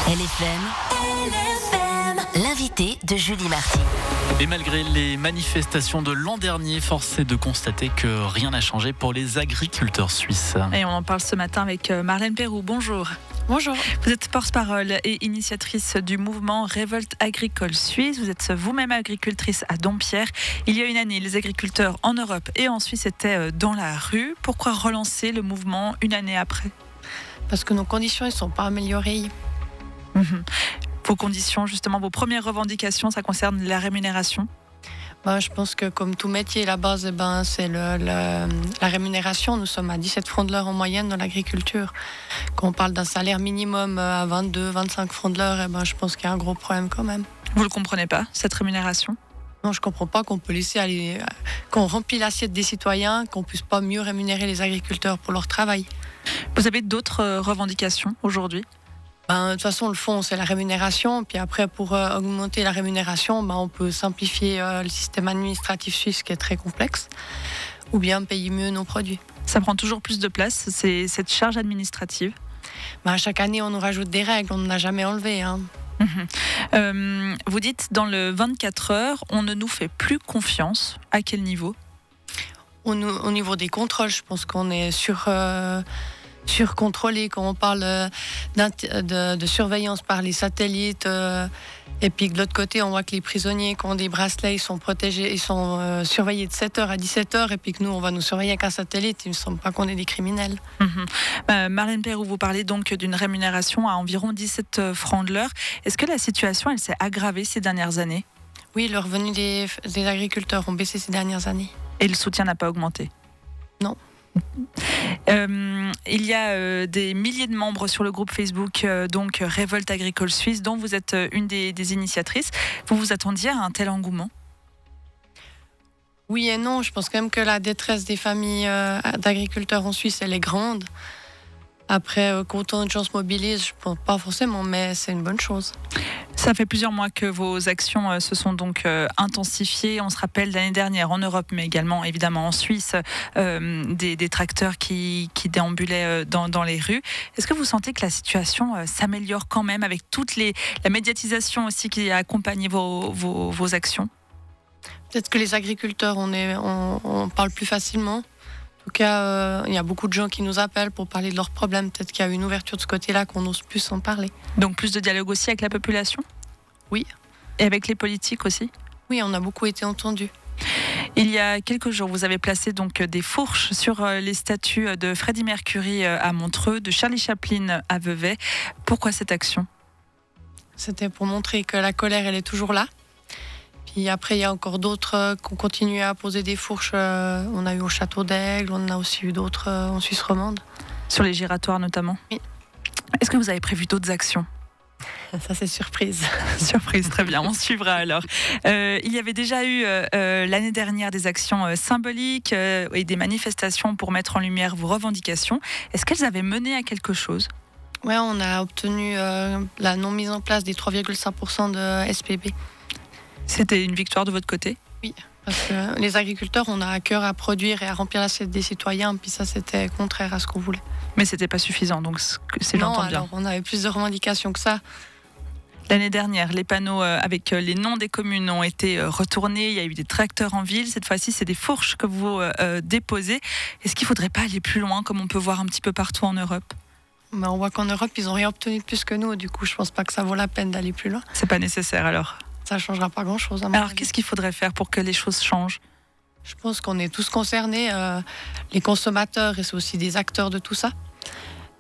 LFM, l'invité de Julie Marty. Et malgré les manifestations de l'an dernier, force est de constater que rien n'a changé pour les agriculteurs suisses. Et on en parle ce matin avec Marlène Peyroux. Bonjour. Bonjour. Vous êtes porte-parole et initiatrice du mouvement Révolte agricole suisse. Vous êtes vous-même agricultrice à Dompierre. Il y a une année, les agriculteurs en Europe et en Suisse étaient dans la rue. Pourquoi relancer le mouvement une année après ? Parce que nos conditions ne sont pas améliorées. Vos conditions, justement, vos premières revendications, ça concerne la rémunération ? Je pense que comme tout métier, la base, c'est la rémunération. Nous sommes à 17 francs de l'heure en moyenne dans l'agriculture. Quand on parle d'un salaire minimum à 22, 25 francs de l'heure, je pense qu'il y a un gros problème quand même. Vous ne le comprenez pas, cette rémunération ? Non, je ne comprends pas qu'on peut laisser aller, qu'on remplit l'assiette des citoyens, qu'on ne puisse pas mieux rémunérer les agriculteurs pour leur travail. Vous avez d'autres revendications aujourd'hui ? De toute façon, le fond, c'est la rémunération. Puis après, pour augmenter la rémunération, on peut simplifier le système administratif suisse qui est très complexe, ou bien payer mieux nos produits. Ça prend toujours plus de place, c'est cette charge administrative. Chaque année, on nous rajoute des règles, on n'a jamais enlevé. Vous dites, dans le 24 heures, on ne nous fait plus confiance. À quel niveau ? Au niveau des contrôles, je pense qu'on est surcontrôlé quand on parle de surveillance par les satellites. Et puis de l'autre côté, on voit que les prisonniers qui ont des bracelets, ils sont protégés, ils sont surveillés de 7h à 17h. Et puis que nous, on va nous surveiller avec un satellite. Il ne me semble pas qu'on est des criminels. Marlène Peyroux, vous parlez donc d'une rémunération à environ 17 francs de l'heure. Est-ce que la situation, elle s'est aggravée ces dernières années ? Oui, le revenu des agriculteurs ont baissé ces dernières années. Et le soutien n'a pas augmenté ? Non. Il y a des milliers de membres sur le groupe Facebook donc Révolte agricole suisse, dont vous êtes une des initiatrices. Vous vous attendiez à un tel engouement ? Oui et non. Je pense quand même que la détresse des familles d'agriculteurs en Suisse, elle est grande. Après, qu'autant de gens se mobilisent, je ne pense pas forcément, mais c'est une bonne chose. Ça fait plusieurs mois que vos actions se sont donc intensifiées. On se rappelle l'année dernière en Europe, mais également évidemment en Suisse, des tracteurs qui déambulaient dans les rues. Est-ce que vous sentez que la situation s'améliore quand même avec la médiatisation aussi qui a accompagné vos actions ? Peut-être que les agriculteurs, on parle plus facilement. En tout cas, il y a beaucoup de gens qui nous appellent pour parler de leurs problèmes. Peut-être qu'il y a une ouverture de ce côté-là qu'on ose plus en parler. Donc plus de dialogue aussi avec la population ? Oui. Et avec les politiques aussi ? Oui, on a beaucoup été entendus. Il y a quelques jours, vous avez placé donc des fourches sur les statues de Freddie Mercury à Montreux, de Charlie Chaplin à Vevey. Pourquoi cette action ? C'était pour montrer que la colère, elle est toujours là. Puis après, il y a encore d'autres qui ont continué à poser des fourches. On a eu au Château d'Aigle, on a aussi eu d'autres en Suisse romande. Sur les giratoires notamment ? Oui. Est-ce que vous avez prévu d'autres actions ? Ça, c'est surprise. Surprise, très bien, on suivra alors. Il y avait déjà eu l'année dernière des actions symboliques et des manifestations pour mettre en lumière vos revendications. Est-ce qu'elles avaient mené à quelque chose ? Oui, on a obtenu la non-mise en place des 3,5% de SPB. C'était une victoire de votre côté ? Oui, parce que les agriculteurs, on a à cœur à produire et à remplir l'assiette des citoyens, puis ça, c'était contraire à ce qu'on voulait. Mais c'était pas suffisant, donc j'entends bien. Alors on avait plus de revendications que ça. L'année dernière, les panneaux avec les noms des communes ont été retournés. Il y a eu des tracteurs en ville. Cette fois-ci, c'est des fourches que vous déposez. Est-ce qu'il ne faudrait pas aller plus loin, comme on peut voir un petit peu partout en Europe ? On voit qu'en Europe, ils n'ont rien obtenu de plus que nous. Du coup, je ne pense pas que ça vaut la peine d'aller plus loin. C'est pas nécessaire alors ? Ça ne changera pas grand-chose. Alors, qu'est-ce qu'il faudrait faire pour que les choses changent ? Je pense qu'on est tous concernés, les consommateurs, et c'est aussi des acteurs de tout ça.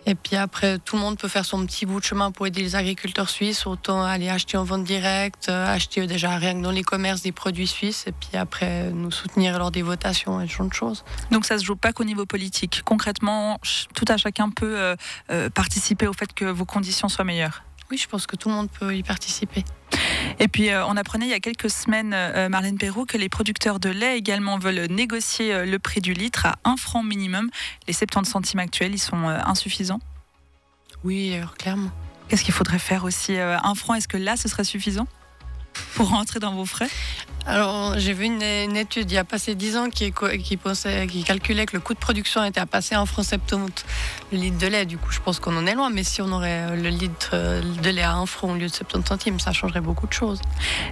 Et puis après, tout le monde peut faire son petit bout de chemin pour aider les agriculteurs suisses. Autant aller acheter en vente directe, acheter déjà rien que dans les commerces des produits suisses. Et puis après, nous soutenir lors des votations et ce genre de choses. Donc ça ne se joue pas qu'au niveau politique. Concrètement, tout à chacun peut participer au fait que vos conditions soient meilleures. Oui, je pense que tout le monde peut y participer. Et puis, on apprenait il y a quelques semaines, Marlène Peyroux, que les producteurs de lait également veulent négocier le prix du litre à 1 franc minimum. Les 70 centimes actuels, ils sont insuffisants ? Oui, clairement. Qu'est-ce qu'il faudrait faire aussi ? 1 franc, est-ce que là, ce serait suffisant ? pour rentrer dans vos frais? Alors, j'ai vu une étude il y a passé 10 ans qui calculait que le coût de production était à passer à 1,70 franc le litre de lait. Du coup, je pense qu'on en est loin. Mais si on aurait le litre de lait à 1 franc au lieu de 70 centimes, ça changerait beaucoup de choses.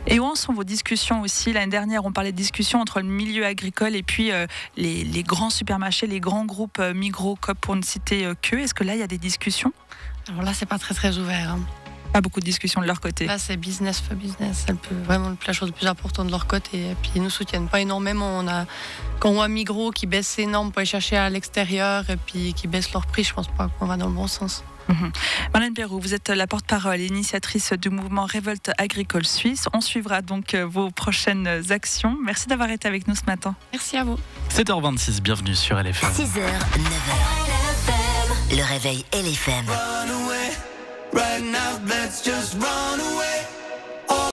Et où en sont vos discussions aussi? L'année dernière, on parlait de discussions entre le milieu agricole et puis les grands supermarchés, les grands groupes Migros, Coop, pour ne citer que. Est-ce que là, il y a des discussions? Alors là, c'est pas très ouvert. Hein. Pas beaucoup de discussions de leur côté. Là, c'est business for business. C'est vraiment la chose la plus importante de leur côté. Et puis, ils nous soutiennent pas énormément. Quand on voit Migros qui baisse ses normes pour aller chercher à l'extérieur et puis qui baisse leur prix, je pense pas qu'on va dans le bon sens. Marlène Perroux, vous êtes la porte-parole et initiatrice du mouvement Révolte Agricole Suisse. On suivra donc vos prochaines actions. Merci d'avoir été avec nous ce matin. Merci à vous. 7h26, bienvenue sur LFM. 6h, 9h. Le réveil LFM. Run away, right now, let's just run away.